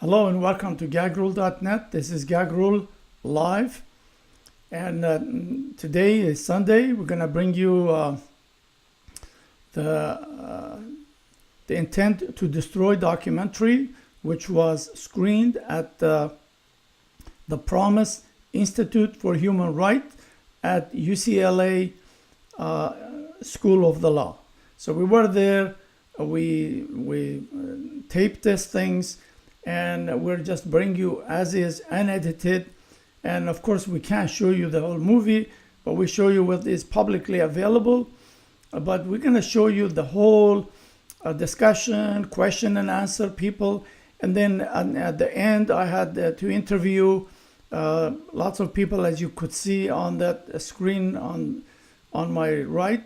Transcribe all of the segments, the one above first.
Hello and welcome to GagruleNet. This is GagruleLive, and today is Sunday. We're going to bring you the Intent to Destroy documentary, which was screened at the Promise Institute for Human Rights at UCLA School of the Law. So we were there, we taped these things, and we'll just bring you as is, unedited. And of course we can't show you the whole movie, but we show you what is publicly available. But we're going to show you the whole discussion, question and answer people. And then at the end, I had to interview lots of people, as you could see on that screen on my right.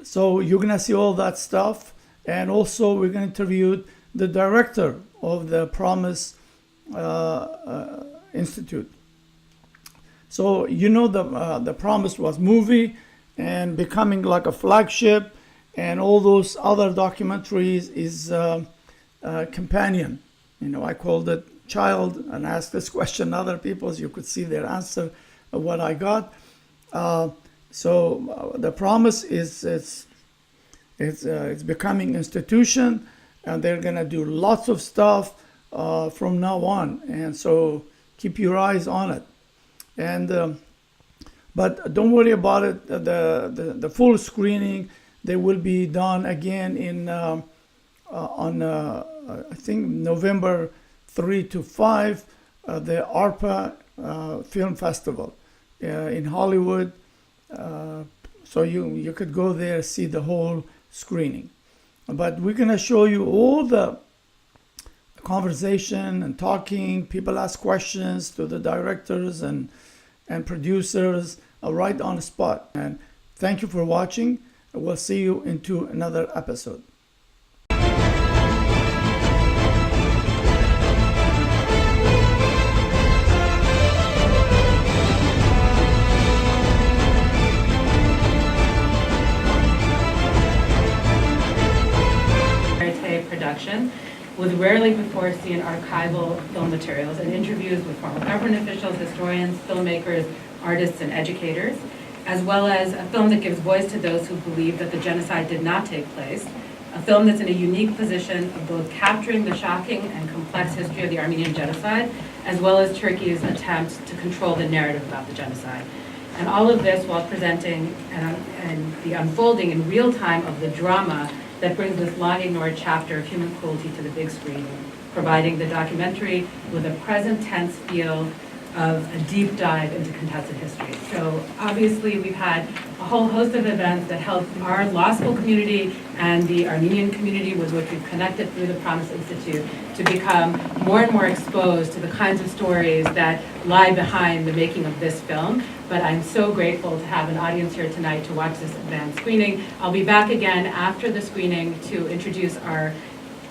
So you're going to see all that stuff. And also we're going to interview the director of the Promise Institute. So you know the Promise was movie and becoming like a flagship, and all those other documentaries is companion. You know, I called it child and asked this question other people, so you could see their answer of what I got. So the Promise is it's becoming institution, and they're gonna do lots of stuff from now on, and so keep your eyes on it. And but don't worry about it. The full screening, they will be done again in on I think November 3 to 5, the ARPA Film Festival in Hollywood. So you could go there, see the whole screening. But we're going to show you all the conversation and talking. People ask questions to the directors and producers right on the spot. And thank you for watching. We'll see you into another episode. Production with rarely before seen archival film materials and interviews with former government officials, historians, filmmakers, artists, and educators, as well as a film that gives voice to those who believe that the genocide did not take place, a film that's in a unique position of both capturing the shocking and complex history of the Armenian genocide, as well as Turkey's attempt to control the narrative about the genocide. And all of this while presenting and the unfolding in real time of the drama that brings this long-ignored chapter of human cruelty to the big screen, providing the documentary with a present tense feel of a deep dive into contested history. So obviously we've had a whole host of events that help our law school community and the Armenian community with which we've connected through the Promise Institute to become more and more exposed to the kinds of stories that lie behind the making of this film. But I'm so grateful to have an audience here tonight to watch this advanced screening. I'll be back again after the screening to introduce our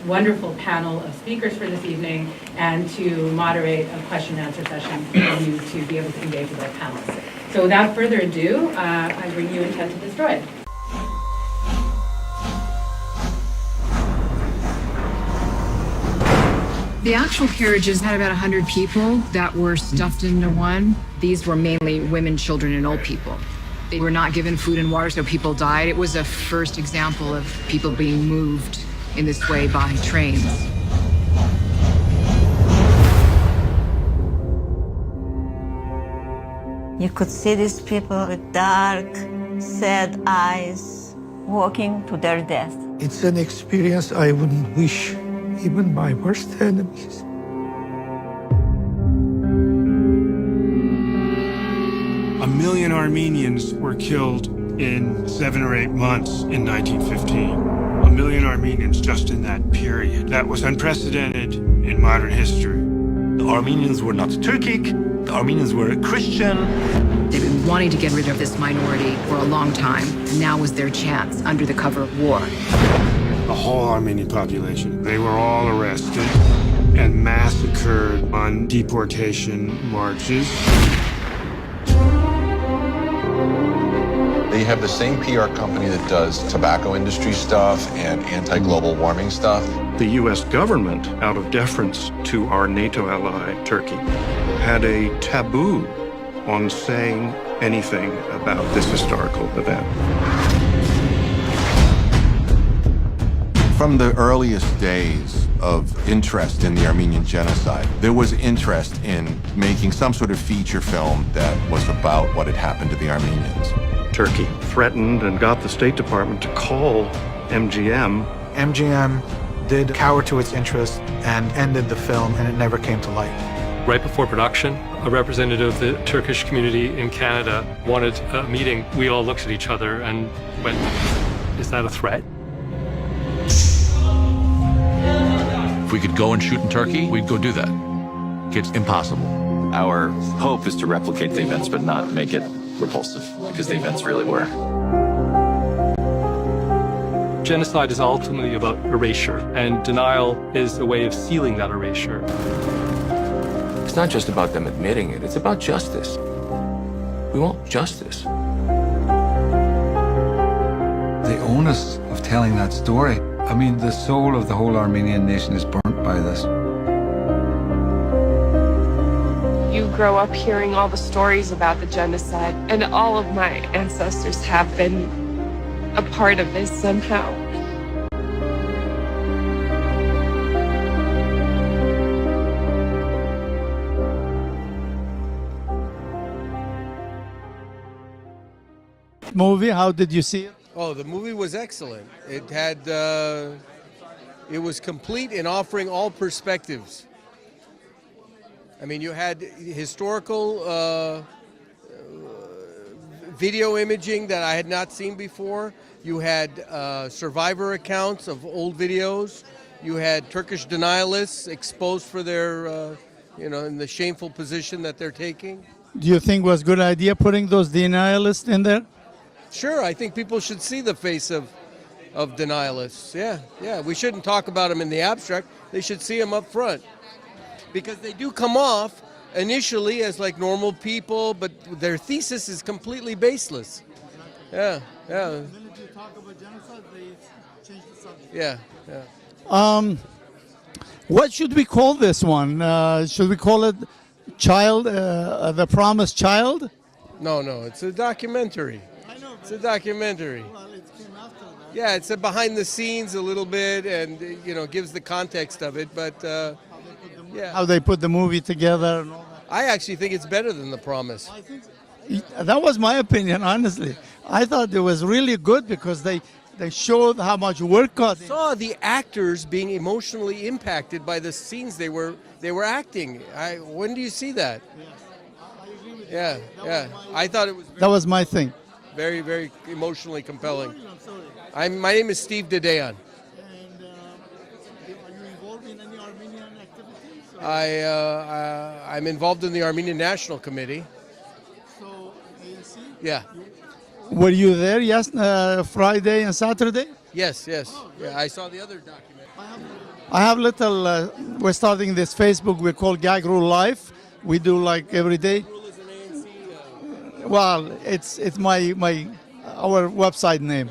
wonderful panel of speakers for this evening and to moderate a question and answer session for you to be able to engage with our panelists. So without further ado, I bring you Intent to Destroy. The actual carriages had about 100 people that were stuffed into one. These were mainly women, children, and old people. They were not given food and water, so people died. It was a first example of people being moved in this way by trains. You could see these people with dark, sad eyes, walking to their death. It's an experience I wouldn't wish even my worst enemies. A million Armenians were killed in 7 or 8 months in 1915. A million Armenians just in that period. That was unprecedented in modern history. The Armenians were not Turkic, the Armenians were Christian. They've been wanting to get rid of this minority for a long time, and now was their chance under the cover of war. The whole Armenian population, they were all arrested and massacred on deportation marches. They have the same PR company that does tobacco industry stuff and anti-global warming stuff. The U.S. government, out of deference to our NATO ally, Turkey, had a taboo on saying anything about this historical event. From the earliest days of interest in the Armenian genocide, there was interest in making some sort of feature film that was about what had happened to the Armenians. Turkey threatened and got the State Department to call MGM. MGM did cower to its interests and ended the film, and it never came to light. Right before production, a representative of the Turkish community in Canada wanted a meeting. We all looked at each other and went, is that a threat? If we could go and shoot in Turkey, we'd go do that. It's impossible. Our hope is to replicate the events, but not make it repulsive, because the events really were. Genocide is ultimately about erasure, and denial is a way of sealing that erasure. It's not just about them admitting it, it's about justice. We want justice. The onus of telling that story, I mean, the soul of the whole Armenian nation is burnt by this. You grow up hearing all the stories about the genocide, and all of my ancestors have been a part of this somehow. Movie, how did you see it? Oh, the movie was excellent. It had, it was complete in offering all perspectives. I mean, you had historical video imaging that I had not seen before. You had survivor accounts of old videos. You had Turkish denialists exposed for their, in the shameful position that they're taking. Do you think it was a good idea putting those denialists in there? Sure, I think people should see the face of denialists. Yeah. We shouldn't talk about them in the abstract. They should see them up front. Because they do come off initially as like normal people, but their thesis is completely baseless. Yeah. The minute you talk about genocide, they change the subject. Yeah. What should we call this one? Should we call it Child, The Promised Child? No, it's a documentary. I know. It's a documentary. Well, it came after that. Yeah, it's a behind the scenes a little bit, and gives the context of it. But how they put the movie together and all that. I actually think it's better than The Promise. I think that was my opinion, honestly. I thought it was really good because they showed how much work got in. Saw the actors being emotionally impacted by the scenes they were acting. When do you see that? I agree with Yeah. you. I thought it was That was my thing. very, very emotionally compelling. I'm sorry. My name is Steve Dedeyan. And are you involved in any Armenian activities? I'm involved in the Armenian National Committee. So, ANC? Yeah. Were you there Friday and Saturday? Yes. Yeah, I saw the other document. I have little, we're starting this Facebook we call GagruleLive. We do like every day. Well, it's our website name.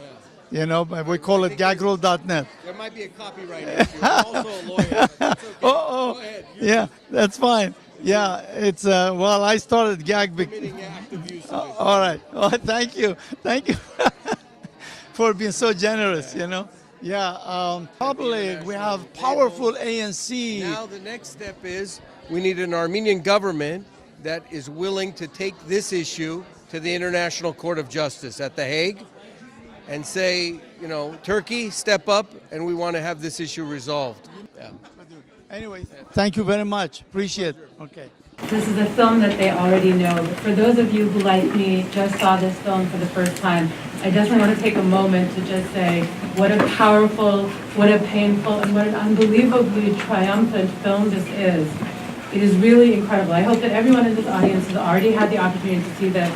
But we call it gagrule.net. There might be a copyright issue. I'm also a lawyer. That's okay. Oh, Go ahead. yeah, that's fine. Yeah, it's I started gag. Active use of it. All right. Oh, thank you for being so generous. Yeah. Probably we have powerful ANC. Now the next step is we need an Armenian government that is willing to take this issue to the International Court of Justice at The Hague and say, Turkey, step up, and we want to have this issue resolved. Yeah. Anyway, thank you very much. Appreciate it. Okay. This is a film that they already know, but for those of you who, like me, just saw this film for the first time, I definitely want to take a moment to just say what a powerful, what a painful, and what an unbelievably triumphant film this is. It is really incredible. I hope that everyone in this audience has already had the opportunity to see the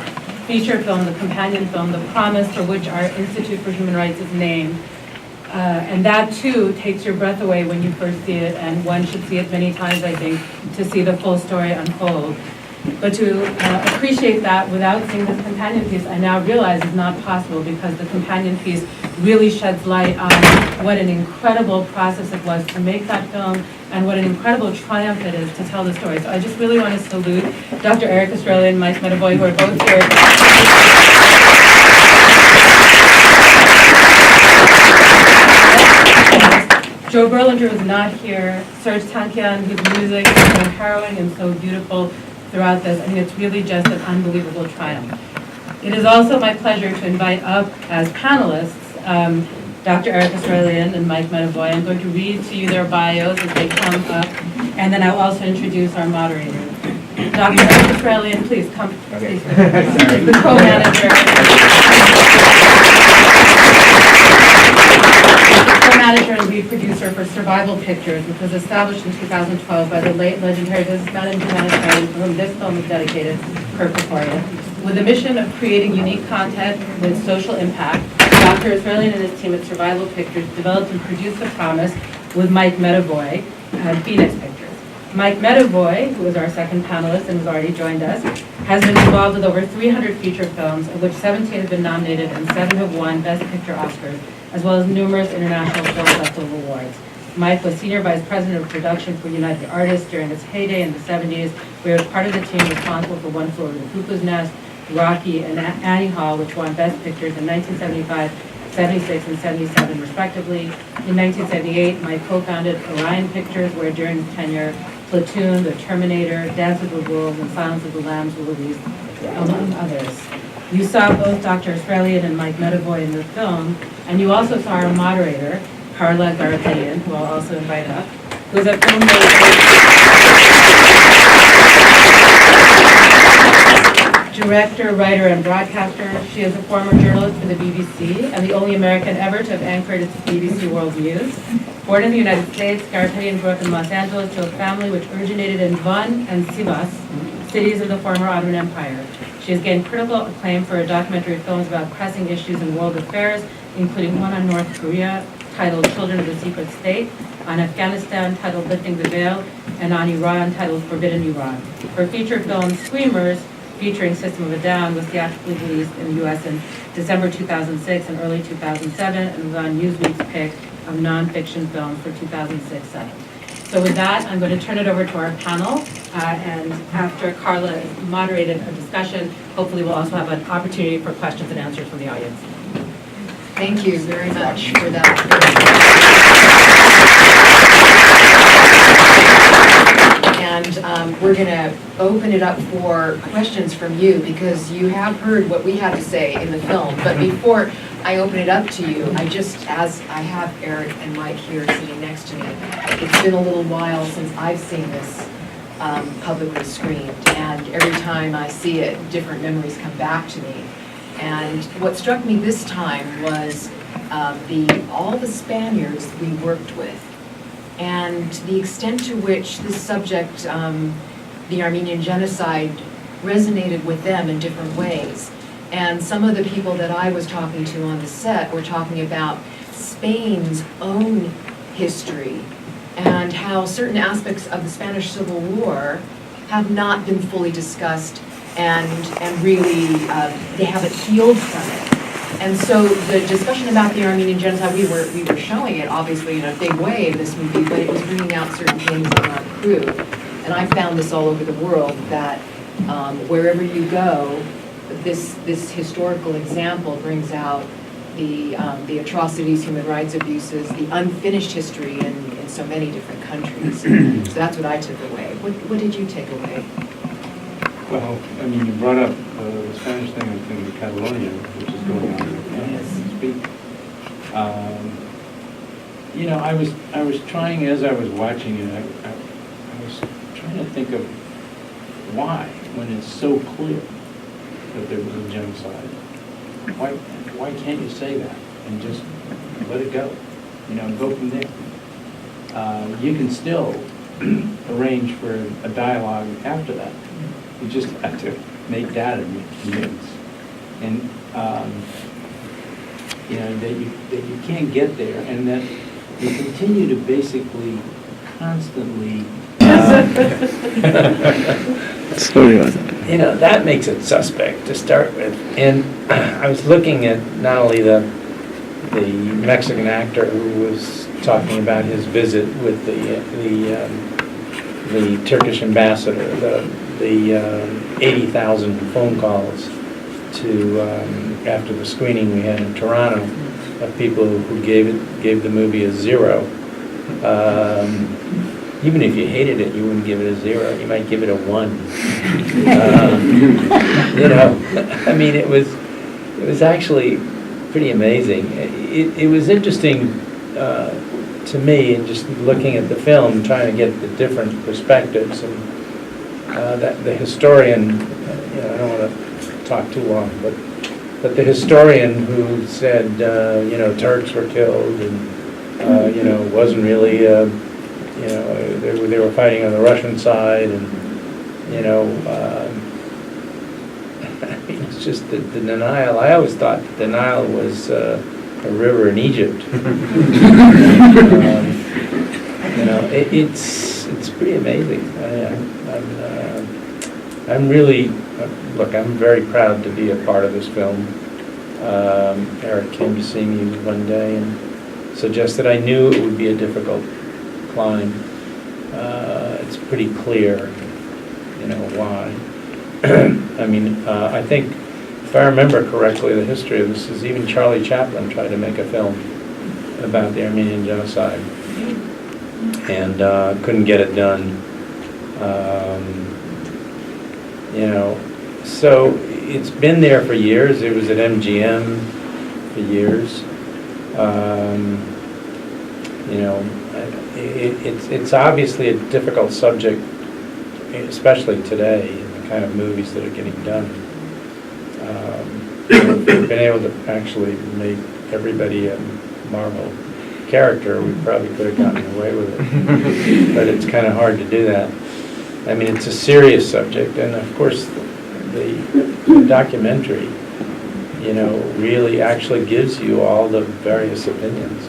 feature film, the companion film, The Promise, for which our Institute for Human Rights is named. And that, too, takes your breath away when you first see it, and one should see it many times, I think, to see the full story unfold. But to appreciate that without seeing this companion piece, I now realize is not possible, because the companion piece really sheds light on what an incredible process it was to make that film and what an incredible triumph it is to tell the story. So I just really want to salute Dr. Eric Australia and Mike Medavoy, who are both here. Joe Berlinger is not here. Serge Tankian, whose music is so harrowing and so beautiful throughout this. I mean, it's really just an unbelievable triumph. It is also my pleasure to invite up as panelists Dr. Eric Australian and Mike Medavoy. I'm going to read to you their bios as they come up, and then I'll also introduce our moderators. Dr. Eric Australian, please come. Okay. The co-manager. Co-manager and lead producer for Survival Pictures, which was established in 2012 by the late legendary businessman and humanitarian for whom this film is dedicated, Kirk Kerkorian. With the mission of creating unique content with social impact, Dr. Australian and his team at Survival Pictures developed and produced The Promise with Mike Medavoy at Phoenix Pictures. Mike Medavoy, who is our second panelist and has already joined us, has been involved with over 300 feature films, of which 17 have been nominated and 7 have won Best Picture Oscars, as well as numerous international film festival awards. Mike was Senior Vice President of Production for United Artists during its heyday in the 70s, where he was part of the team responsible for One Flew Over the Cuckoo's Nest, Rocky, and Annie Hall, which won Best Pictures in 1975, 76, and 77, respectively. In 1978, Mike co-founded Orion Pictures, where during his tenure, Platoon, The Terminator, Dance with the Wolves, and Silence of the Lambs were released, among others. You saw both Dr. Australian and Mike Medavoy in the film, and you also saw our moderator, Carla Garabedian, who I'll also invite up, who is a filmmaker, director, writer, and broadcaster. She is a former journalist for the BBC and the only American ever to have anchored its BBC World News. Born in the United States, Garabedian grew up in Los Angeles to a family which originated in Van and Sivas, cities of the former Ottoman Empire. She has gained critical acclaim for her documentary films about pressing issues in world affairs, including one on North Korea titled Children of the Secret State, on Afghanistan titled Lifting the Veil, and on Iran titled Forbidden Iran. Her feature film, Screamers, featuring System of a Down, was theatrically released in the U.S. in December 2006 and early 2007, and was on Newsweek's pick of nonfiction films for 2006-7. So with that, I'm going to turn it over to our panel, and after Carla has moderated a discussion, hopefully we'll also have an opportunity for questions and answers from the audience. Thank you very much for that. And we're going to open it up for questions from you, because you have heard what we had to say in the film. But before I open it up to you, as I have Eric and Mike here sitting next to me, it's been a little while since I've seen this publicly screened. And every time I see it, different memories come back to me. And what struck me this time was all the Spaniards we worked with, and the extent to which this subject, the Armenian Genocide, resonated with them in different ways. And some of the people that I was talking to on the set were talking about Spain's own history and how certain aspects of the Spanish Civil War have not been fully discussed, and really they haven't healed from it. And so the discussion about the Armenian Genocide, we were showing it obviously in a big way in this movie, but it was bringing out certain things that aren't true. And I found this all over the world, that wherever you go, this historical example brings out the atrocities, human rights abuses, the unfinished history in so many different countries. So that's what I took away. What did you take away? Well, I mean, you brought up the Spanish thing in Catalonia, which is going on as we speak. You know, I was trying, as I was watching it, I was trying to think of why, when it's so clear that there was a genocide, why can't you say that and just let it go? You know, go from there. You can still arrange for a dialogue after that. You just have to make that a commitment, and you know that you can't get there, and that you continue to basically constantly Sorry about that. You know, that makes it suspect to start with. And I was looking at not only the Mexican actor who was talking about his visit with the Turkish ambassador, the 80,000 phone calls to after the screening we had in Toronto of people who gave the movie a 0. Even if you hated it, you wouldn't give it a 0. You might give it a 1. You know, I mean, it was actually pretty amazing. It was interesting to me, and just looking at the film, trying to get the different perspectives, and that the historian, you know, I don't want to talk too long, but the historian who said, you know, Turks were killed, and you know, it wasn't really, you know, they were fighting on the Russian side, and you know, I mean, it's just the denial. I always thought denial was a river in Egypt. You know, it's pretty amazing. I'm really, look, I'm very proud to be a part of this film. Eric came to see me one day and suggested I knew it would be a difficult climb. It's pretty clear, you know, why. I mean, I think, if I remember correctly, the history of this is even Charlie Chaplin tried to make a film about the Armenian Genocide and couldn't get it done. You know, so it's been there for years. It was at MGM for years. You know, it's obviously a difficult subject, especially today, in the kind of movies that are getting done. If we've been able to actually make everybody a Marvel character, we probably could have gotten away with it. But it's kind of hard to do that. I mean, it's a serious subject, and of course, the documentary, you know, really actually gives you all the various opinions.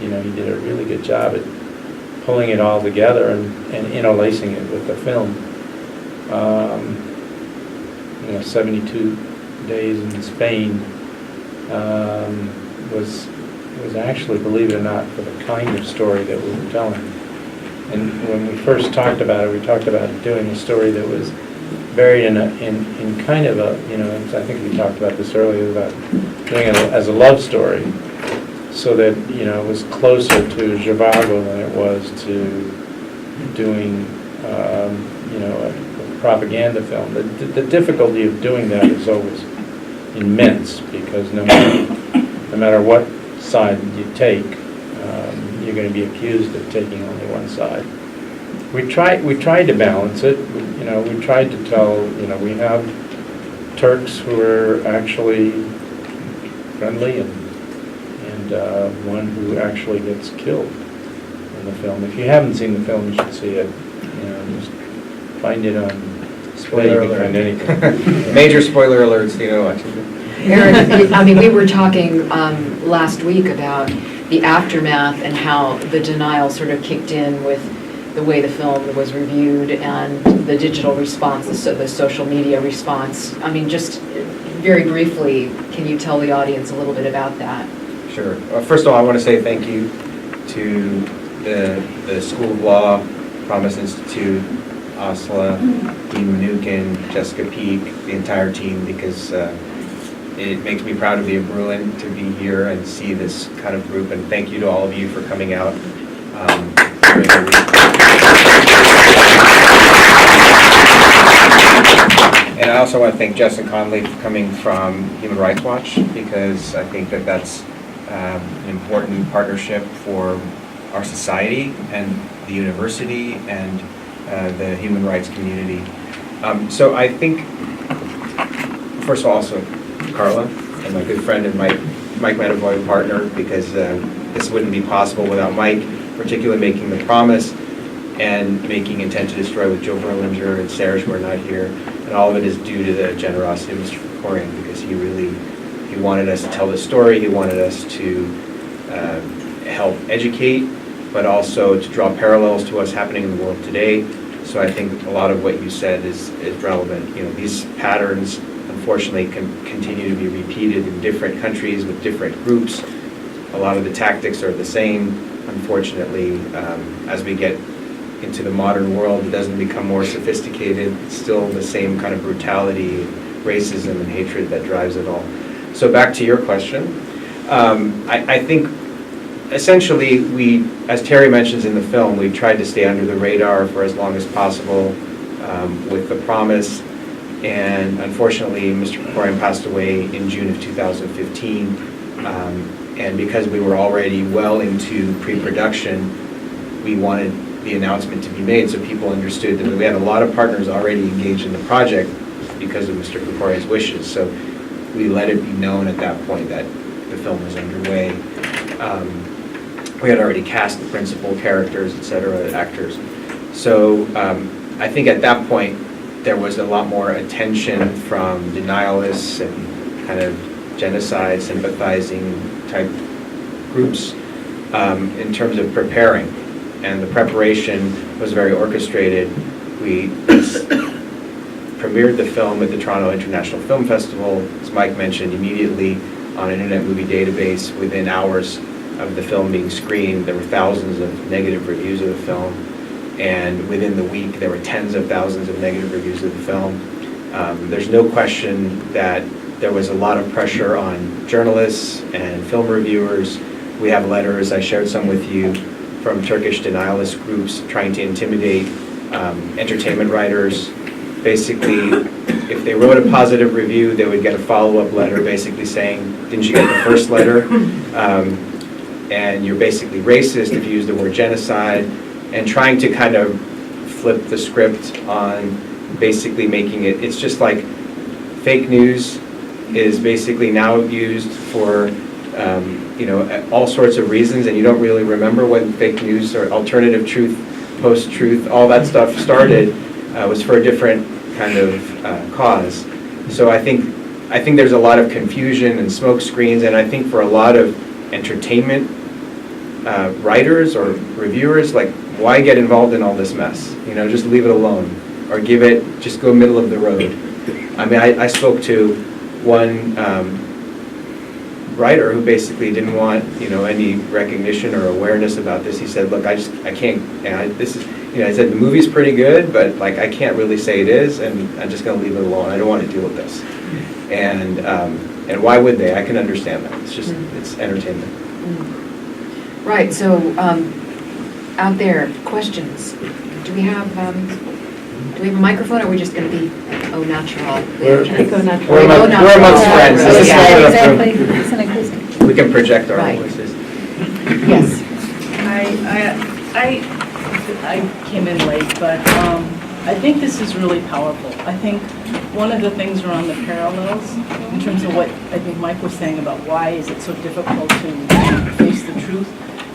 You know, he did a really good job at pulling it all together and interlacing it with the film. You know, 72 Days in Spain was actually, believe it or not, for the kind of story that we were telling. And when we first talked about it, we talked about doing a story that was buried in kind of a, you know, I think we talked about this earlier, about doing it as a love story, so that, you know, it was closer to Zhivago than it was to doing, you know, a propaganda film. The difficulty of doing that is always immense, because no matter what side you take, you're going to be accused of taking only one side. We tried to balance it. You know, we tried to tell, you know, we have Turks who are actually friendly, and one who actually gets killed in the film. If you haven't seen the film, you should see it. You know, just find it on. Spoiler alert. Find anything. Major spoiler alerts, you know. Eric, I mean, we were talking last week about the aftermath and how the denial sort of kicked in with the way the film was reviewed and the digital response, the social media response. I mean, just very briefly, can you tell the audience a little bit about that? Sure. First of all, I want to say thank you to the School of Law, Promise Institute, Asla, Dean Mnuchin, Jessica Peak, the entire team, because it makes me proud to be a Bruin, to be here and see this kind of group, and thank you to all of you for coming out. And I also want to thank Jess and Conley for coming from Human Rights Watch, because I think that that's an important partnership for our society and the university and the human rights community. So I think, first of all, also Carla and my good friend and Mike Manavoy, partner, because this wouldn't be possible without Mike, particularly making The Promise and making Intent to Destroy with Joe Berlinger and Sarah, who are not here. And all of it is due to the generosity of Mr. Krikorian, because he wanted us to tell the story. He wanted us to help educate but also to draw parallels to what's happening in the world today. So I think a lot of what you said is relevant. You know, these patterns, unfortunately, can continue to be repeated in different countries with different groups. A lot of the tactics are the same. Unfortunately, as we get into the modern world, it doesn't become more sophisticated. It's still the same kind of brutality, racism, and hatred that drives it all. So back to your question, I think essentially as Terry mentions in the film, we tried to stay under the radar for as long as possible with the promise. And unfortunately, Mr. Krikorian passed away in June of 2015. And because we were already well into pre-production, we wanted the announcement to be made so people understood that we had a lot of partners already engaged in the project because of Mr. Krikorian's wishes. So we let it be known at that point that the film was underway. We had already cast the principal characters, etc., actors. So I think at that point there was a lot more attention from denialists and kind of genocide sympathizing type groups in terms of preparing. And the preparation was very orchestrated. We premiered the film at the Toronto International Film Festival, as Mike mentioned, immediately on an Internet Movie Database. Within hours of the film being screened, there were thousands of negative reviews of the film. And within the week, there were tens of thousands of negative reviews of the film. There's no question that there was a lot of pressure on journalists and film reviewers. We have letters, I shared some with you, from Turkish denialist groups trying to intimidate entertainment writers. Basically, if they wrote a positive review, they would get a follow-up letter basically saying, didn't you get the first letter? And you're basically racist if you use the word genocide, and trying to kind of flip the script on basically making it's just like fake news is basically now used for all sorts of reasons, and you don't really remember when fake news or alternative truth, post-truth, all that stuff started was for a different kind of cause. So I think there's a lot of confusion and smoke screens, and I think for a lot of entertainment writers or reviewers, like, why get involved in all this mess? You know, just leave it alone, or just go middle of the road. I mean, I spoke to one writer who basically didn't want any recognition or awareness about this. He said, look, I can't, I said the movie's pretty good, but like I can't really say it is, and I'm just going to leave it alone. I don't want to deal with this. And why would they? I can understand that. It's just it's entertainment. Right. So out there, questions. Do we have a microphone, or are we just going to be au natural? We're amongst friends. This is exactly. It's an acoustic. We can project our Right. voices. Yes. I came in late, but I think this is really powerful. I think one of the things around the parallels, in terms of what I think Mike was saying about why is it so difficult to face the truth,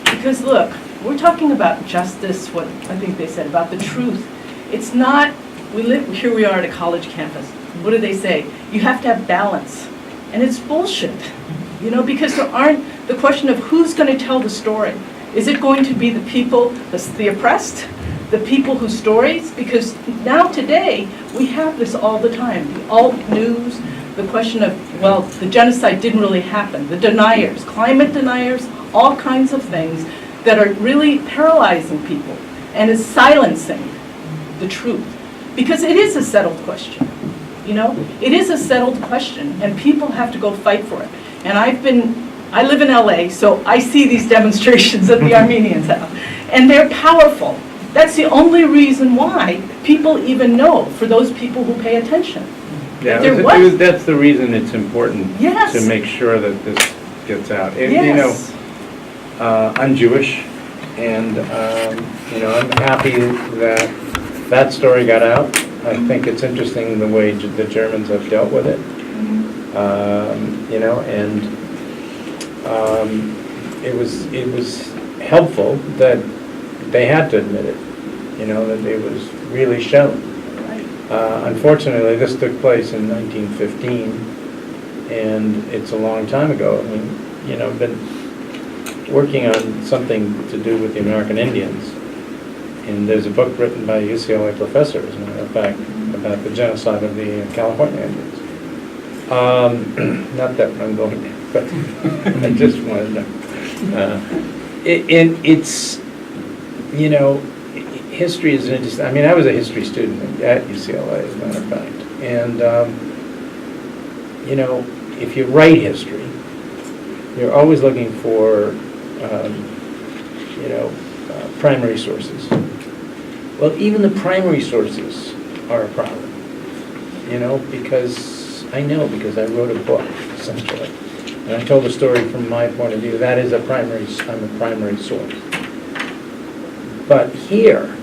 because look, we're talking about justice, what I think they said about the truth. It's not, here we are at a college campus. What do they say? You have to have balance. And it's bullshit, because there aren't, the question of who's going to tell the story. Is it going to be the people, the oppressed, the people whose stories? Because now today, we have this all the time. The alt news, the question of, well, the genocide didn't really happen. The deniers, climate deniers, all kinds of things that are really paralyzing people and is silencing the truth. Because it is a settled question. It is a settled question, and people have to go fight for it. And I live in LA, so I see these demonstrations that the Armenians have, and they're powerful. That's the only reason why people even know, for those people who pay attention. Yeah, that's the reason it's important to make sure that this gets out. I'm Jewish, and I'm happy that story got out. I think it's interesting the way the Germans have dealt with it. It was helpful that they had to admit it. That it was really shown. Unfortunately, this took place in 1915, and it's a long time ago. I mean, but working on something to do with the American Indians. And there's a book written by a UCLA professor, as a matter of fact, about the genocide of the California Indians. Not that I'm going there, but I just wanted to know. It's, you know, history is an interesting, I mean, I was a history student at UCLA, as a matter of fact. And, you know, if you write history, you're always looking for, you know, primary sources. Well, even the primary sources are a problem, you know, because I wrote a book, essentially. And I told the story from my point of view. That is I'm a primary source. But here,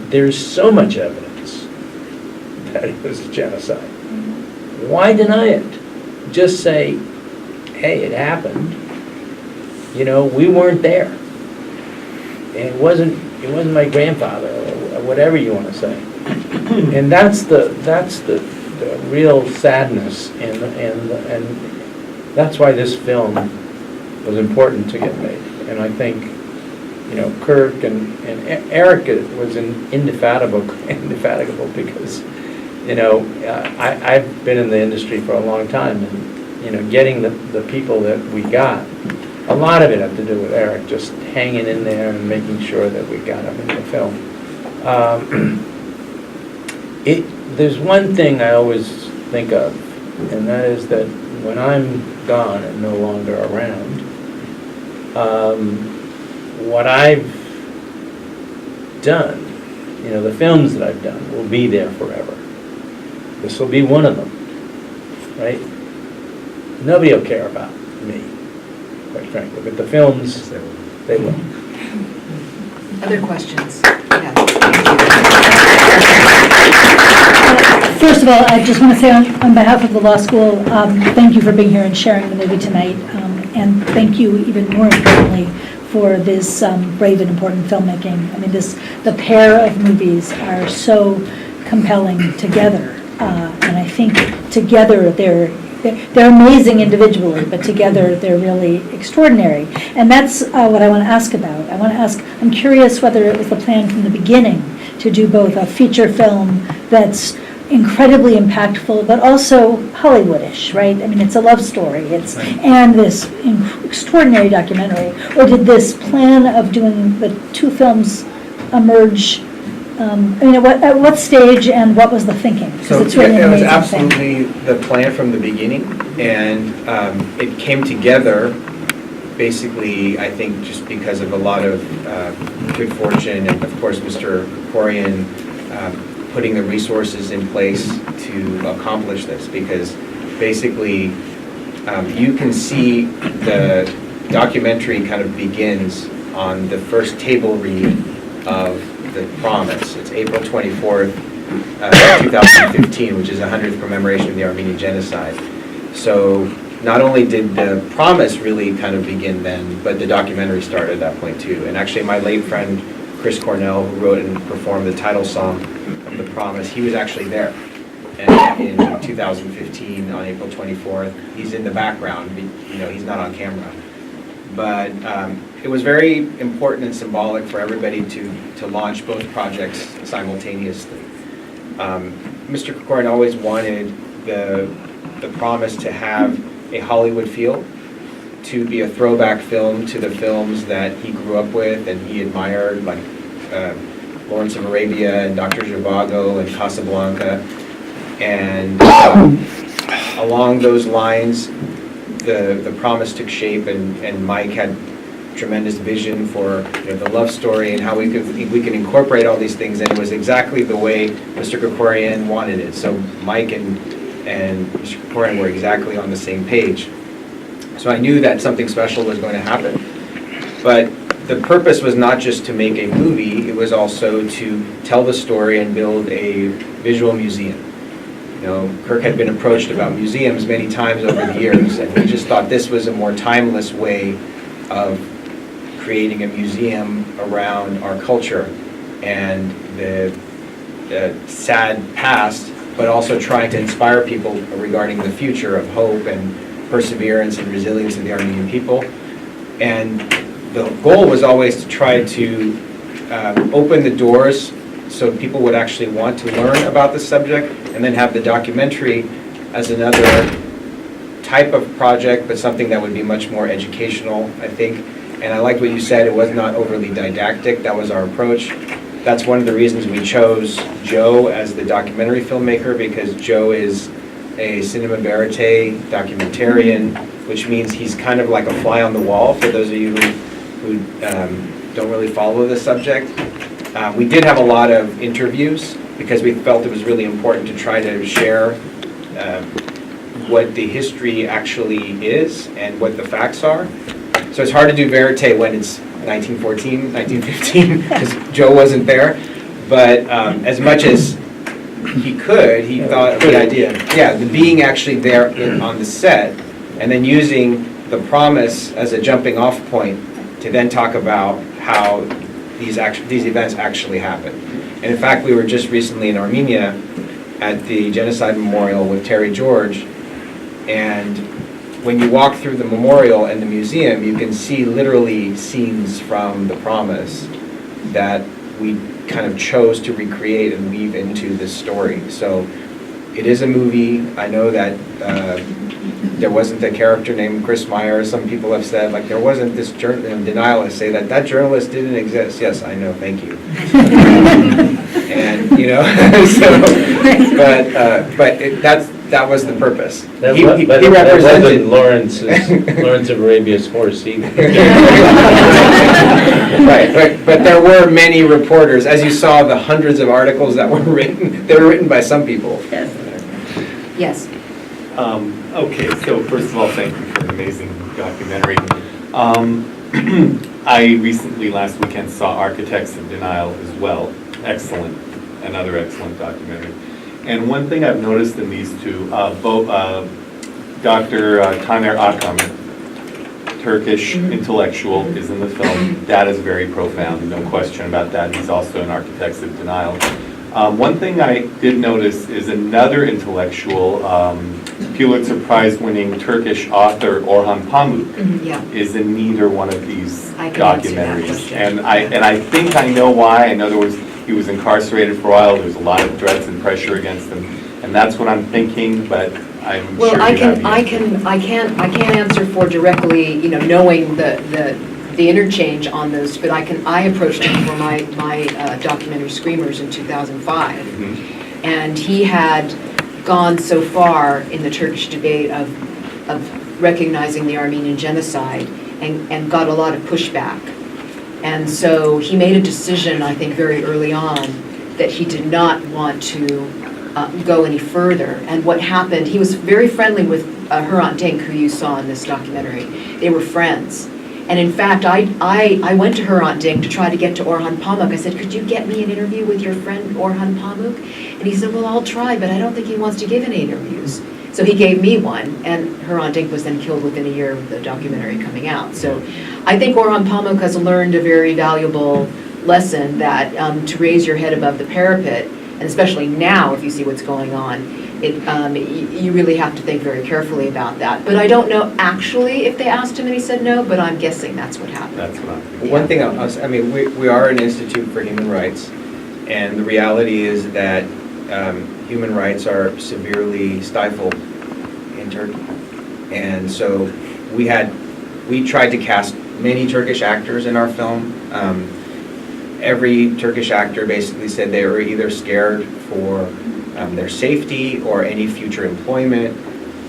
there's so much evidence that it was a genocide. Why deny it? Just say, hey, it happened. You know, we weren't there. And it wasn't my grandfather, or whatever you want to say. And that's the real sadness, and that's why this film was important to get made. And I think, you know, Kirk and Eric was indefatigable because, you know, I've been in the industry for a long time, and, you know, getting the people that we got, a lot of it had to do with Eric just hanging in there and making sure that we got him in the film. There's one thing I always think of, and that is that when I'm gone and no longer around, what I've done, you know, the films that I've done will be there forever. This will be one of them, right? Nobody will care about me, quite frankly, but the films, they will. Other questions? First of all, I just want to say on behalf of the law school, thank you for being here and sharing the movie tonight. And thank you even more importantly for this brave and important filmmaking. I mean, the pair of movies are so compelling together. And I think together they're amazing individually, but together they're really extraordinary. And that's what I want to ask about. I'm curious whether it was the plan from the beginning to do both a feature film that's incredibly impactful, but also Hollywoodish, right? I mean, it's a love story. And this extraordinary documentary. Or did this plan of doing the two films emerge? I mean, at what stage and what was the thinking? So it's really it was amazing absolutely the plan from the beginning, and it came together basically, I think, just because of a lot of good fortune, and of course Mr. Korian putting the resources in place to accomplish this, because basically you can see the documentary kind of begins on the first table read of The Promise. It's April 24th, 2015, which is the 100th commemoration of the Armenian Genocide. So not only did The Promise really kind of begin then, but the documentary started at that point too. And actually my late friend Chris Cornell, who wrote and performed the title song of The Promise, he was actually there. And in 2015 on April 24th. He's in the background, you know, he's not on camera. But it was very important and symbolic for everybody to launch both projects simultaneously. Mr. Kokorin always wanted the Promise to have a Hollywood feel, to be a throwback film to the films that he grew up with and he admired, like Lawrence of Arabia and Dr. Zhivago and Casablanca. And along those lines, the Promise took shape, and Mike had tremendous vision for, you know, the love story and how we could incorporate all these things, and it was exactly the way Mr. Krikorian wanted it. So Mike and Mr. Krikorian were exactly on the same page. So I knew that something special was going to happen. But the purpose was not just to make a movie, it was also to tell the story and build a visual museum. You know, Kirk had been approached about museums many times over the years, and we just thought this was a more timeless way of creating a museum around our culture and the sad past, but also trying to inspire people regarding the future of hope and perseverance and resilience of the Armenian people. And the goal was always to try to open the doors so people would actually want to learn about the subject, and then have the documentary as another type of project, but something that would be much more educational, I think. And I like what you said, it was not overly didactic. That was our approach. That's one of the reasons we chose Joe as the documentary filmmaker, because Joe is a cinema verite documentarian, which means he's kind of like a fly on the wall for those of you who don't really follow the subject. We did have a lot of interviews because we felt it was really important to try to share what the history actually is and what the facts are. So it's hard to do verite when it's 1914, 1915, because Joe wasn't there. But as much as he could, he thought of the idea. Yeah, the being actually there on the set, and then using the promise as a jumping off point to then talk about how these events actually happened. And in fact, we were just recently in Armenia at the Genocide Memorial with Terry George, and when you walk through the memorial and the museum, you can see literally scenes from the promise that we kind of chose to recreate and weave into this story. So it is a movie. I know that there wasn't a character named Chris Meyer. Some people have said, like, there wasn't this denialists say that journalist didn't exist. Yes, I know, thank you. And, you know, so, but that was the purpose. That He wasn't represented Lawrence of Arabia's horse either. Right, but there were many reporters, as you saw, the hundreds of articles that were written. They were written by some people. Yes. Okay, so first of all, thank you for an amazing documentary. I recently, last weekend, saw Architects of Denial as well. Excellent, another excellent documentary. And one thing I've noticed in these two, Dr. Taner Akam, Turkish intellectual, is in the film. That is very profound, no question about that. He's also in Architects of Denial. One thing I did notice is another intellectual, Pulitzer Prize-winning Turkish author Orhan Pamuk is in neither one of these documentaries, and I think I know why. In other words, he was incarcerated for a while. There's a lot of threats and pressure against him, and that's what I'm thinking. But I'm Well, sure I you have the can't answer for directly, you know, knowing the interchange on those, but I approached him for my documentary Screamers in 2005, and he had gone so far in the Turkish debate of recognizing the Armenian genocide and got a lot of pushback. And so he made a decision, I think, very early on that he did not want to go any further. And what happened, he was very friendly with Hrant Dink, who you saw in this documentary. They were friends. And in fact, I went to Hrant Dink to try to get to Orhan Pamuk. I said, could you get me an interview with your friend Orhan Pamuk? And he said, well, I'll try, but I don't think he wants to give any interviews. So he gave me one, and Hrant Dink was then killed within a year of the documentary coming out. So I think Orhan Pamuk has learned a very valuable lesson that to raise your head above the parapet, and especially now if you see what's going on, you really have to think very carefully about that. But I don't know actually if they asked him and he said no, but I'm guessing that's what happened. That's what I'm thinking. One thing, I mean, we are an institute for human rights, and the reality is that human rights are severely stifled in Turkey. And so we tried to cast many Turkish actors in our film. Every Turkish actor basically said they were either scared for their safety or any future employment.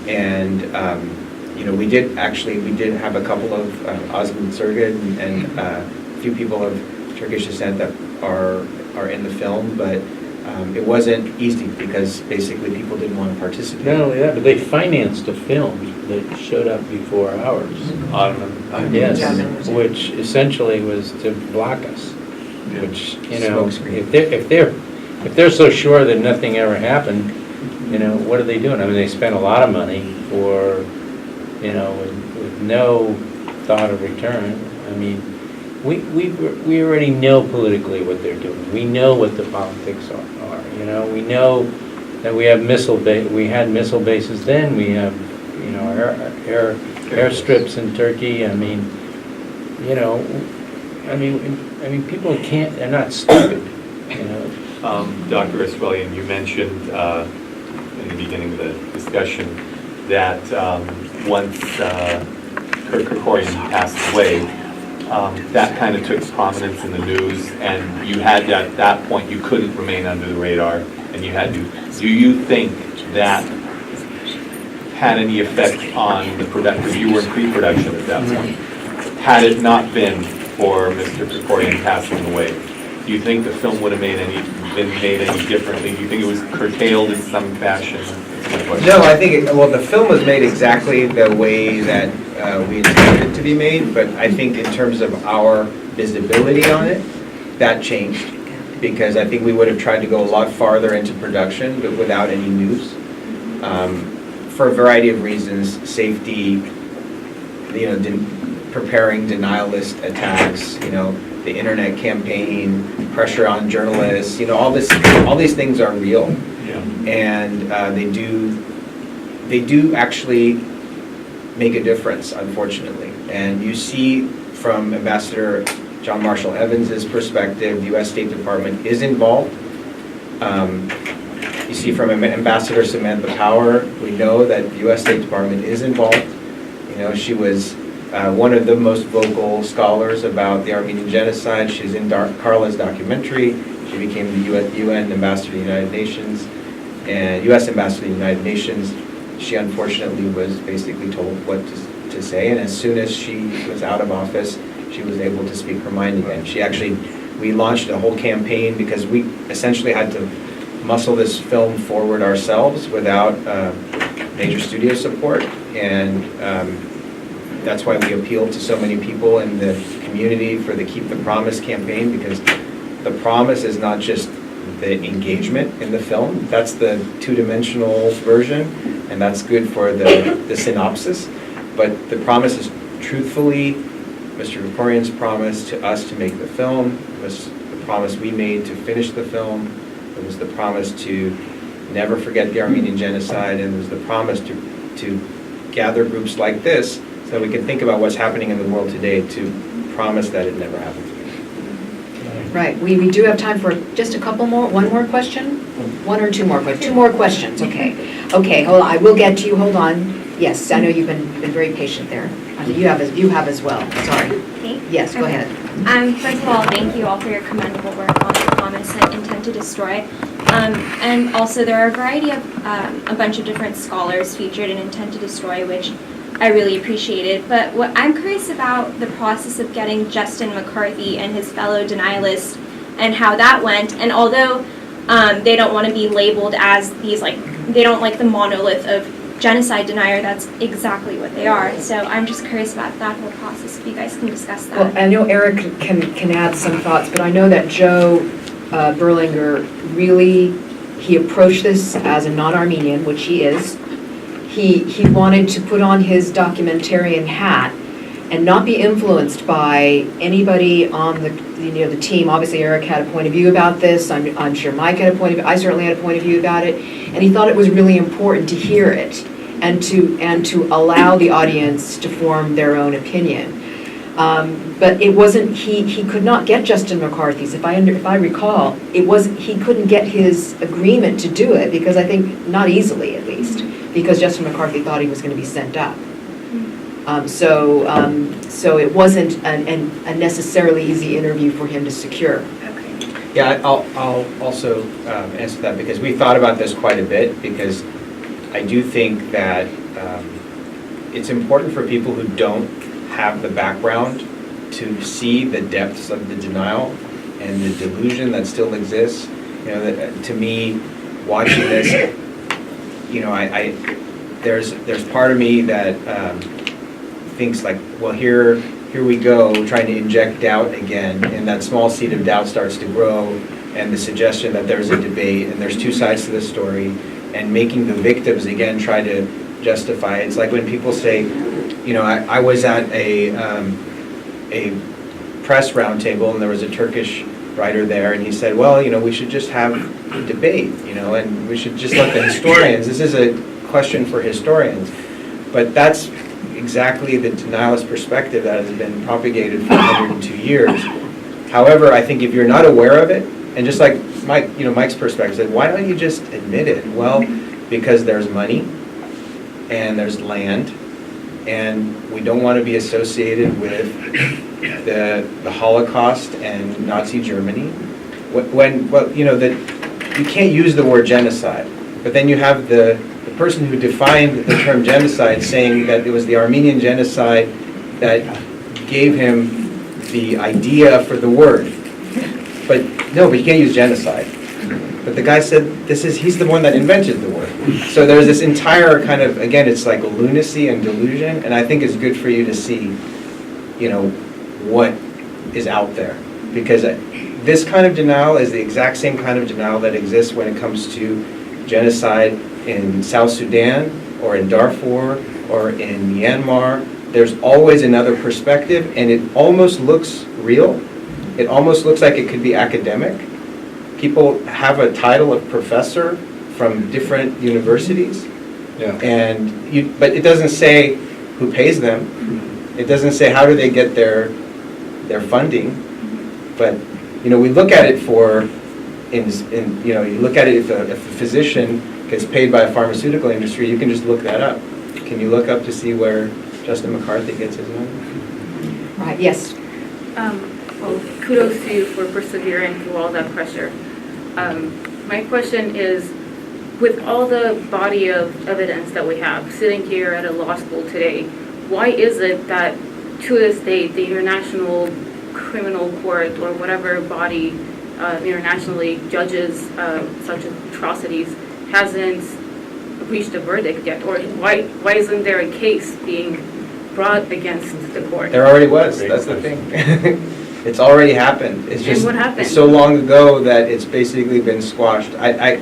And you know, we did have a couple of Osman Sergid and a few people of Turkish descent that are in the film, but it wasn't easy because basically people didn't want to participate. Not only that, but they financed a film that showed up before ours. Yes, which essentially was to block us. Which, you know, if they're so sure that nothing ever happened, you know, what are they doing? I mean, they spent a lot of money for, you know, with no thought of return. I mean, we already know politically what they're doing. We know what the politics are. You know, we know that we have we had missile bases then. We have, you know, airstrips in Turkey. I mean, you know, I mean, people can't, they're not stupid, you know. Dr. Eswellian, you mentioned in the beginning of the discussion that once Kurt Kerkorian passed away, that kind of took prominence in the news, and you had to, at that point, you couldn't remain under the radar, and you had to. Do you think that had any effect on the production? You were in pre-production at that point. Had it not been for Mr. Kerkorian passing away, do you think the film would have been made any differently? Do you think it was curtailed in some fashion? No, I think, the film was made exactly the way that we intended it to be made, but I think in terms of our visibility on it, that changed. Because I think we would have tried to go a lot farther into production, but without any news. For a variety of reasons, safety, preparing denialist attacks, the internet campaign, pressure on journalists, all these things are real. Yeah. And they do actually make a difference, unfortunately. And you see from Ambassador John Marshall Evans's perspective, the U.S. State Department is involved. You see from Ambassador Samantha Power, we know that the U.S. State Department is involved. She was one of the most vocal scholars about the Armenian genocide. She's in Carla's documentary. She became the UN Ambassador to the United Nations and U.S. Ambassador to the United Nations. She unfortunately was basically told what to say, and as soon as she was out of office, she was able to speak her mind again. We launched a whole campaign because we essentially had to muscle this film forward ourselves without major studio support, and that's why we appealed to so many people in the community for the Keep the Promise campaign, because the promise is not just the engagement in the film. That's the two-dimensional version, and that's good for the synopsis. But the promise is truthfully Mr. Kerkorian's promise to us to make the film. It was the promise we made to finish the film. It was the promise to never forget the Armenian genocide, and it was the promise to gather groups like this so we can think about what's happening in the world today, to promise that it never happened. Right, we do have time for just a couple more, one more question? One or two more questions? Two more questions, okay. Okay, hold on, I will get to you, hold on. Yes, I know you've been very patient there. You have as well, sorry. Okay. Yes, go ahead. First of all, thank you all for your commendable work on the promise and intent to destroy. And also there are a variety of, a bunch of different scholars featured in Intent to Destroy, which I really appreciated. But what I'm curious about the process of getting Justin McCarthy and his fellow denialists and how that went. And although they don't want to be labeled as these, they don't like the monolith of genocide denier, that's exactly what they are. So I'm just curious about that whole process, if you guys can discuss that. Well, I know Eric can add some thoughts, but I know that Joe Berlinger he approached this as a non-Armenian, which he is. He wanted to put on his documentarian hat and not be influenced by anybody on the team. Obviously, Eric had a point of view about this. I'm sure Mike had a point of view. I certainly had a point of view about it, and he thought it was really important to hear it and to allow the audience to form their own opinion. But it wasn't. He could not get Justin McCarthy's. If I recall, he couldn't get his agreement to do it because I think not easily, at least, because Justin McCarthy thought he was going to be sent up. So it wasn't a necessarily easy interview for him to secure. Okay. Yeah, I'll also answer that because we thought about this quite a bit, because I do think that it's important for people who don't have the background to see the depths of the denial and the delusion that still exists. To me, watching this, there's part of me that thinks well, here we go, trying to inject doubt again, and that small seed of doubt starts to grow, and the suggestion that there's a debate and there's two sides to the story, and making the victims again try to justify it. It's like when people say, I was at a press roundtable and there was a Turkish writer there, and he said, well, we should just have a debate, and we should just let the historians, this is a question for historians. But that's exactly the denialist perspective that has been propagated for 102 years. However, I think if you're not aware of it, and just like Mike's perspective said, why don't you just admit it? Well, because there's money and there's land, and we don't want to be associated with the Holocaust and Nazi Germany. You can't use the word genocide, but then you have the person who defined the term genocide saying that it was the Armenian genocide that gave him the idea for the word. But you can't use genocide. But the guy said he's the one that invented the word. So there's this entire kind of, again, it's like lunacy and delusion, and I think it's good for you to see, what is out there. Because this kind of denial is the exact same kind of denial that exists when it comes to genocide in South Sudan or in Darfur or in Myanmar. There's always another perspective, and it almost looks real. It almost looks like it could be academic. People have a title of professor from different universities, but it doesn't say who pays them. It doesn't say how do they get their funding. But we look at it you look at it if a physician gets paid by a pharmaceutical industry, you can just look that up. Can you look up to see where Justin McCarthy gets his money? Right. Yes. Well, kudos to you for persevering through all that pressure. My question is, with all the body of evidence that we have sitting here at a law school today, why is it that to this date the International Criminal Court or whatever body internationally judges such atrocities hasn't reached a verdict yet? Or why isn't there a case being brought against the court? There already was. That's the thing. It's already happened. It's just, and what happened? It's so long ago that it's basically been squashed. I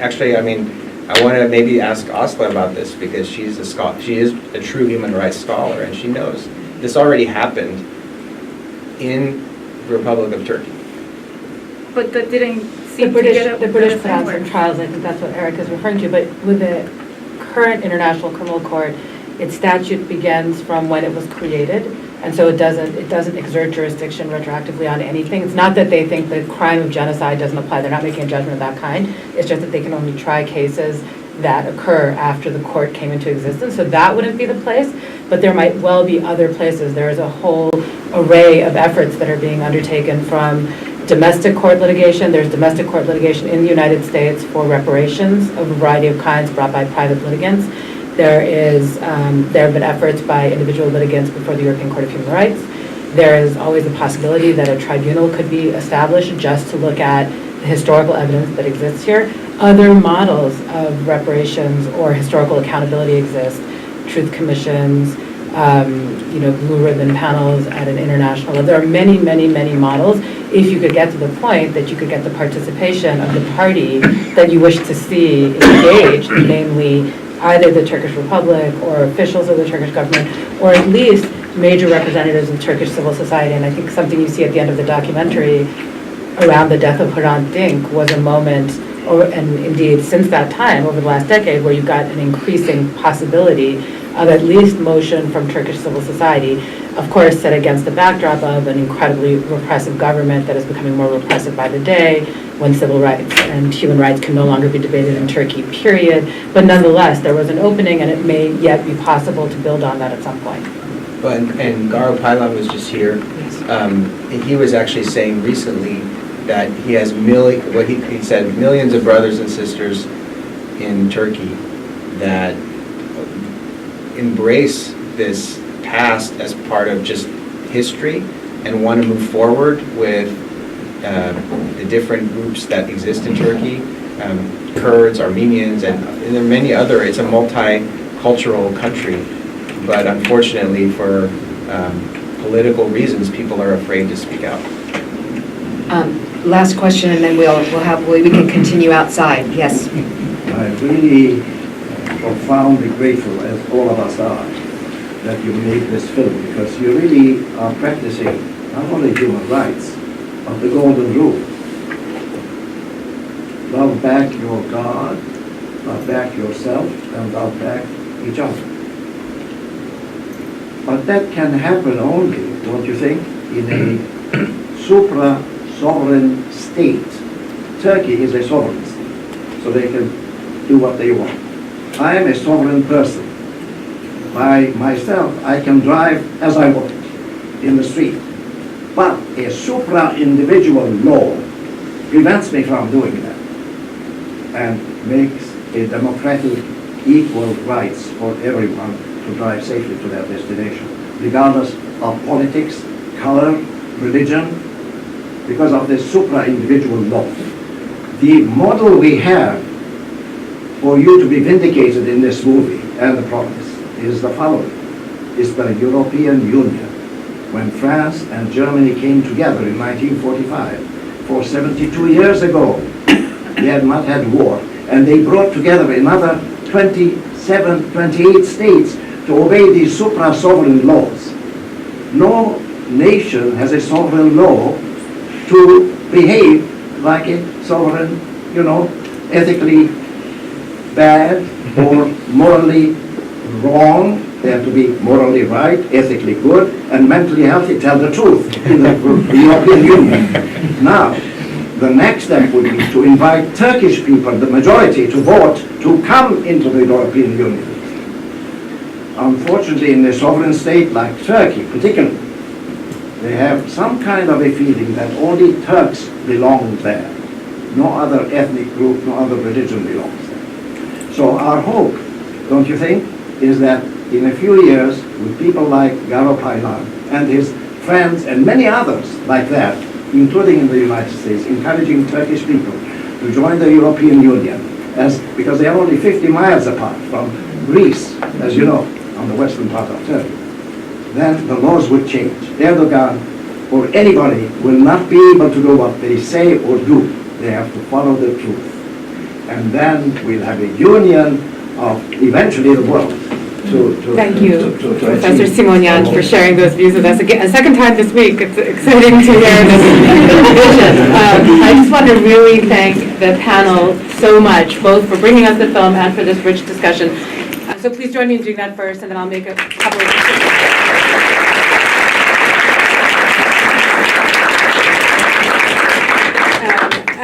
want to maybe ask Asla about this because she's a scholar. She is a true human rights scholar, and she knows this already happened in the Republic of Turkey. But that didn't seem The British to put out some trials. I think that's what Eric is referring to. But with the current International Criminal Court, its statute begins from when it was created, and so it doesn't exert jurisdiction retroactively on anything. It's not that they think the crime of genocide doesn't apply. They're not making a judgment of that kind. It's just that they can only try cases that occur after the court came into existence. So that wouldn't be the place, but there might well be other places. There is a whole array of efforts that are being undertaken from domestic court litigation. There's domestic court litigation in the United States for reparations of a variety of kinds brought by private litigants. There have been efforts by individual litigants before the European Court of Human Rights. There is always a possibility that a tribunal could be established just to look at the historical evidence that exists here. Other models of reparations or historical accountability exist. Truth commissions, blue ribbon panels at an international level. There are many, many, many models. If you could get to the point that you could get the participation of the party that you wish to see engaged, namely either the Turkish Republic or officials of the Turkish government, or at least major representatives of Turkish civil society. And I think something you see at the end of the documentary around the death of Hrant Dink was a moment, and indeed since that time, over the last decade, where you've got an increasing possibility of at least motion from Turkish civil society, of course set against the backdrop of an incredibly repressive government that is becoming more repressive by the day, when civil rights and human rights can no longer be debated in Turkey, period. But nonetheless, there was an opening, and it may yet be possible to build on that at some point. And Garo Paylan was just here. He was actually saying recently that he has he said millions of brothers and sisters in Turkey that embrace this past as part of just history and want to move forward with the different groups that exist in Turkey, Kurds, Armenians, and there are many other. It's a multicultural country, but unfortunately for political reasons, people are afraid to speak out. Last question, and then we can continue outside. Yes. I'm really profoundly grateful, as all of us are, that you made this film, because you really are practicing not only human rights, but the golden rule. Love back your God, love back yourself, and love back each other. But that can happen only, don't you think, in a supra-sovereign state. Turkey is a sovereign state, so they can do what they want. I am a sovereign person. By myself, I can drive as I want in the street. But a supra-individual law prevents me from doing that and makes a democratic equal rights for everyone to drive safely to their destination, regardless of politics, color, religion, because of the supra-individual law. The model we have for you to be vindicated in this movie and the promise is the following. Is the European Union. When France and Germany came together in 1945, for 72 years ago, they had not had war, and they brought together another 27, 28 states to obey these supra-sovereign laws. No nation has a sovereign law to behave like a sovereign, ethically bad or morally wrong. They have to be morally right, ethically good, and mentally healthy, tell the truth in the European Union. Now, the next step would be to invite Turkish people, the majority, to vote to come into the European Union. Unfortunately, in a sovereign state like Turkey, particularly, they have some kind of a feeling that only Turks belong there. No other ethnic group, no other religion belongs there. So our hope, don't you think, is that in a few years, with people like Garo Paylan and his friends and many others like that, including in the United States, encouraging Turkish people to join the European Union, because they are only 50 miles apart from Greece, as you know, on the western part of Turkey, then the laws would change. Erdogan or anybody will not be able to do what they say or do. They have to follow the truth. And then we'll have a union of eventually the world. Thank you, Professor Simonian, for sharing those views with us. Again, a second time this week. It's exciting to hear this vision. I just want to really thank the panel so much, both for bringing us the film and for this rich discussion. So please join me in doing that first, and then I'll make a couple of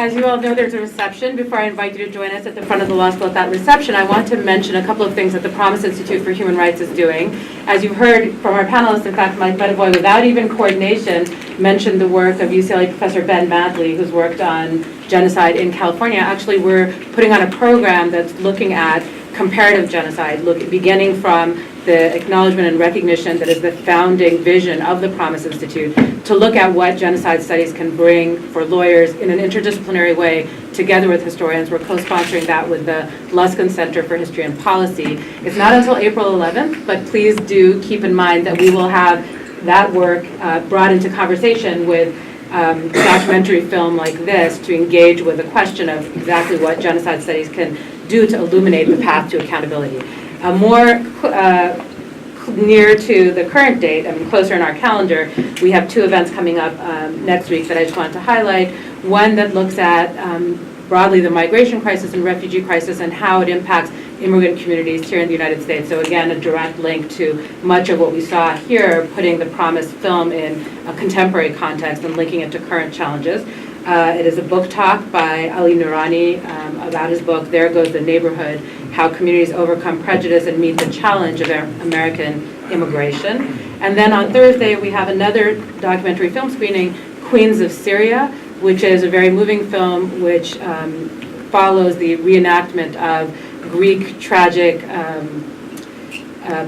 As you all know, there's a reception. Before I invite you to join us at the front of the law school at that reception, I want to mention a couple of things that the Promise Institute for Human Rights is doing. As you've heard from our panelists, in fact, Mike Medavoy, without even coordination, mentioned the work of UCLA Professor Ben Madley, who's worked on genocide in California. Actually, we're putting on a program that's looking at comparative genocide, beginning from the acknowledgement and recognition that is the founding vision of the Promise Institute, to look at what genocide studies can bring for lawyers in an interdisciplinary way, together with historians. We're co-sponsoring that with the Luskin Center for History and Policy. It's not until April 11th, but please do keep in mind that we will have that work brought into conversation with documentary film like this to engage with the question of exactly what genocide studies can do to illuminate the path to accountability. More near to the current date, closer in our calendar, we have two events coming up next week that I just wanted to highlight. One that looks at broadly the migration crisis and refugee crisis and how it impacts immigrant communities here in the United States. So again, a direct link to much of what we saw here, putting the Promise film in a contemporary context and linking it to current challenges. It is a book talk by Ali Noorani about his book, There Goes the Neighborhood, How Communities Overcome Prejudice and Meet the Challenge of American Immigration. And then on Thursday, we have another documentary film screening, Queens of Syria, which is a very moving film which follows the reenactment of Greek tragic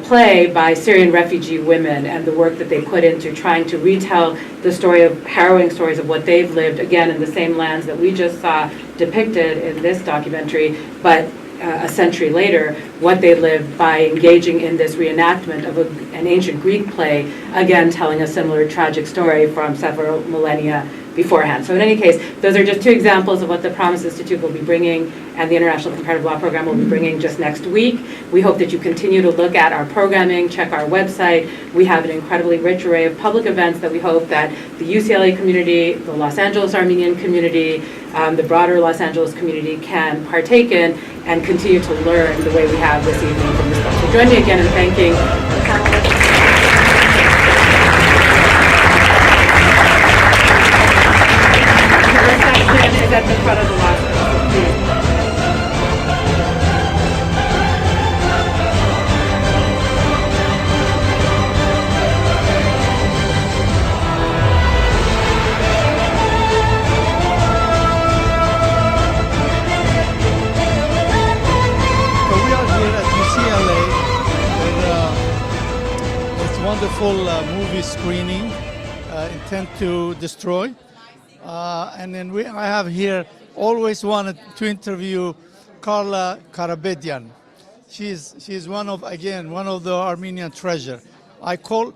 play by Syrian refugee women and the work that they put into trying to retell the story of harrowing stories of what they've lived, again, in the same lands that we just saw depicted in this documentary, but a century later, what they lived by engaging in this reenactment of an ancient Greek play, again, telling a similar tragic story from several millennia beforehand. So in any case, those are just two examples of what the Promise Institute will be bringing and the International Comparative Law Program will be bringing just next week. We hope that you continue to look at our programming, check our website. We have an incredibly rich array of public events that we hope that the UCLA community, the Los Angeles Armenian community, the broader Los Angeles community can partake in and continue to learn the way we have this evening from this book. So join me again in thanking the panelists. wonderful movie screening, Intent to Destroy. And then I have here, always wanted to interview Carla Karabedyan. She's one of the Armenian treasure. I call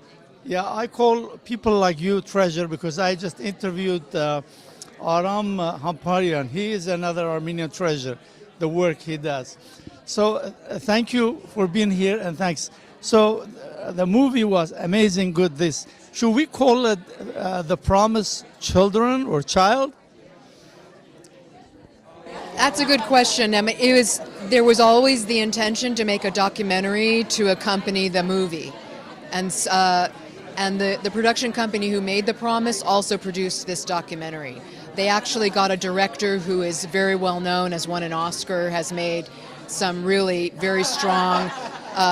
people like you treasure because I just interviewed Aram Hamparian. He is another Armenian treasure, the work he does. So thank you for being here, and thanks. So the movie was amazing, good. Should we call it The Promised Children or Child? That's a good question. I mean, there was always the intention to make a documentary to accompany the movie, and the production company who made The Promise also produced this documentary. They actually got a director who is very well known, has won an Oscar, has made some really very strong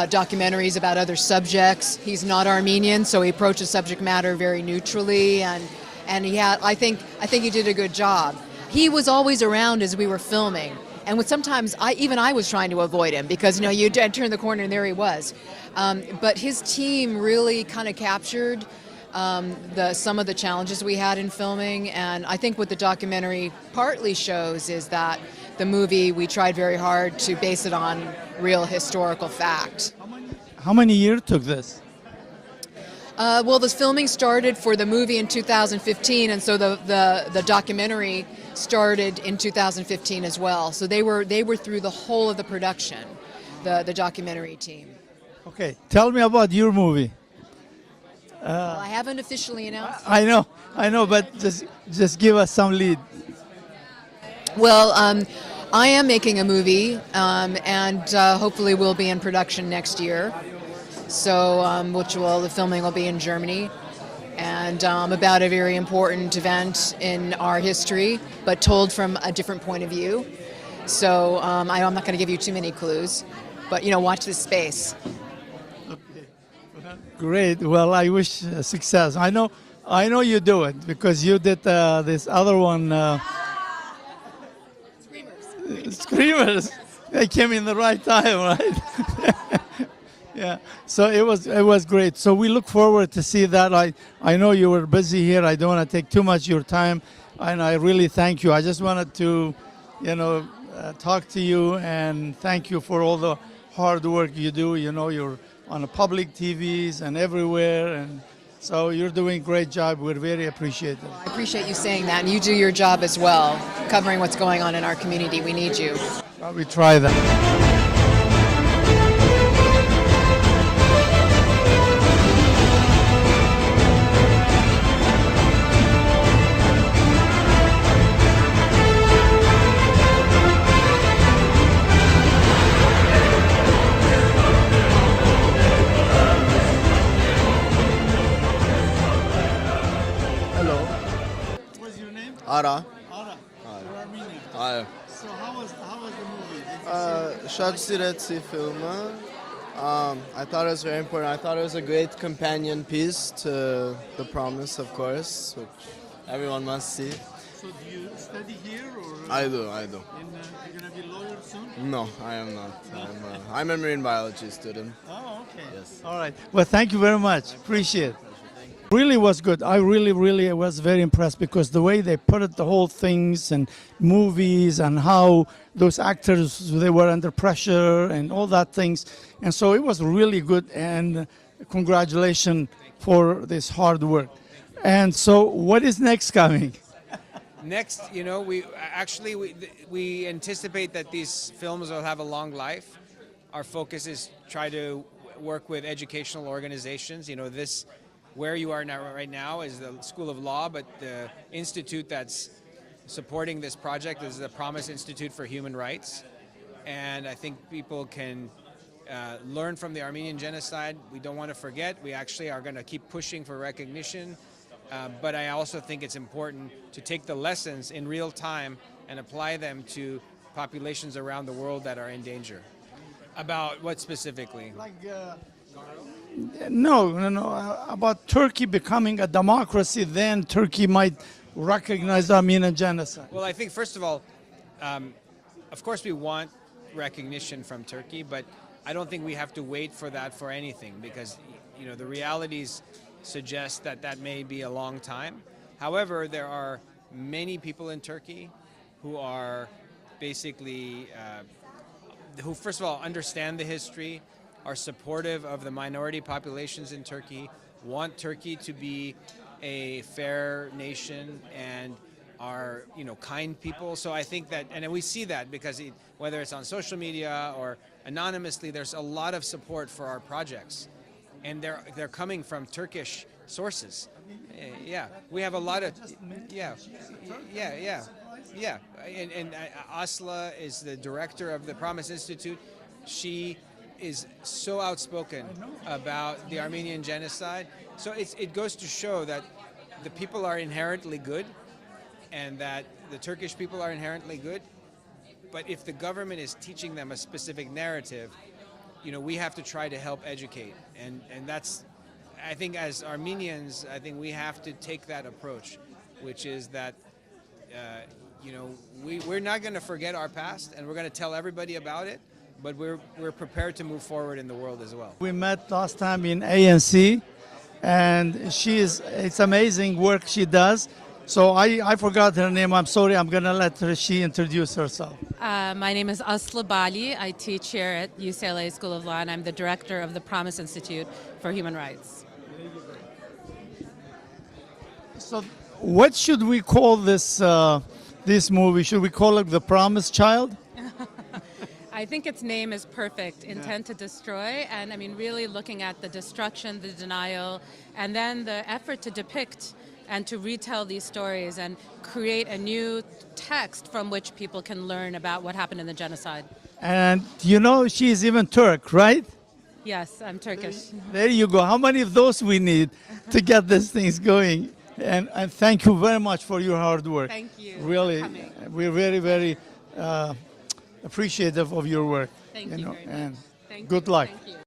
documentaries about other subjects. He's not Armenian, so he approached the subject matter very neutrally, and I think he did a good job. He was always around as we were filming, and sometimes I was trying to avoid him because you turn the corner and there he was. But his team really kind of captured some of the challenges we had in filming, and I think what the documentary partly shows is that the movie, we tried very hard to base it on real historical fact. How many years took this? Well, the filming started for the movie in 2015, and so the documentary started in 2015 as well. So they were through the whole of the production, the documentary team. Okay, tell me about your movie. Well, I haven't officially announced. I know, but just give us some lead. Well, I am making a movie, and hopefully will be in production next year. So, the filming will be in Germany, and about a very important event in our history, but told from a different point of view. So, I'm not going to give you too many clues, but watch this space. Great. Well, I wish success. I know you do it because you did this other one. Screamers. They came in the right time, right? Yeah. So it was great. So we look forward to see that. I know you were busy here. I don't want to take too much of your time, and I really thank you. I just wanted to, talk to you and thank you for all the hard work you do. You're on the public TVs and everywhere, and so you're doing a great job. We're very appreciative. Well, I appreciate you saying that, and you do your job as well, covering what's going on in our community. We need you. We try that. Ara. You're Armenian. Այո։ So how was the movie? Շատ սիրեցի filmը. I thought it was very important. I thought it was a great companion piece to The Promise, of course, which everyone must see. So do you study here or? I do. And you're gonna be a lawyer soon? No, I am not. I'm a marine biology student. Oh, okay. Yes. All right. Well, thank you very much. Appreciate it. Really was good. I really was very impressed because the way they put it, the whole things and movies and how those actors, they were under pressure and all that things. And so it was really good, and congratulations for this hard work. And so what is next coming? Next, we anticipate that these films will have a long life. Our focus is try to work with educational organizations. Where you are right now is the School of Law, but the institute that's supporting this project is the Promise Institute for Human Rights. And I think people can learn from the Armenian genocide. We don't want to forget. We actually are going to keep pushing for recognition. But I also think it's important to take the lessons in real time and apply them to populations around the world that are in danger. About what specifically? No. About Turkey becoming a democracy, then Turkey might recognize the Armenian genocide. Well, I think, first of all, of course we want recognition from Turkey, but I don't think we have to wait for that for anything, because you know, the realities suggest that that may be a long time. However, there are many people in Turkey who are basically, who first of all understand the history, are supportive of the minority populations in Turkey, want Turkey to be a fair nation, and are, you know, kind people. So I think that, and we see that because whether it's on social media or anonymously, there's a lot of support for our projects, and they're coming from Turkish sources. Yeah, we have a lot of, yeah. And Asla is the director of the Promise Institute. She is so outspoken about the Armenian genocide. So it goes to show that the people are inherently good, and that the Turkish people are inherently good. But if the government is teaching them a specific narrative, you know, we have to try to help educate. And that's, I think as Armenians, I think we have to take that approach, which is that, you know, we're not going to forget our past, and we're going to tell everybody about it, but we're prepared to move forward in the world as well. We met last time in ANC, and it's amazing work she does. So I forgot her name. I'm sorry. I'm going to let she introduce herself. My name is Asla Bali. I teach here at UCLA School of Law, and I'm the director of the Promise Institute for Human Rights. So what should we call this this movie? Should we call it The Promised Child? I think its name is perfect, Intent to Destroy, and I mean really looking at the destruction, the denial, and then the effort to depict and to retell these stories and create a new text from which people can learn about what happened in the genocide. And you know, she's even Turk, right? Yes, I'm Turkish. There you go. How many of those we need to get these things going? And thank you very much for your hard work. Thank you. Really, we're very, very appreciative of your work. Thank you very much. And Thank good you. luck. Thank you.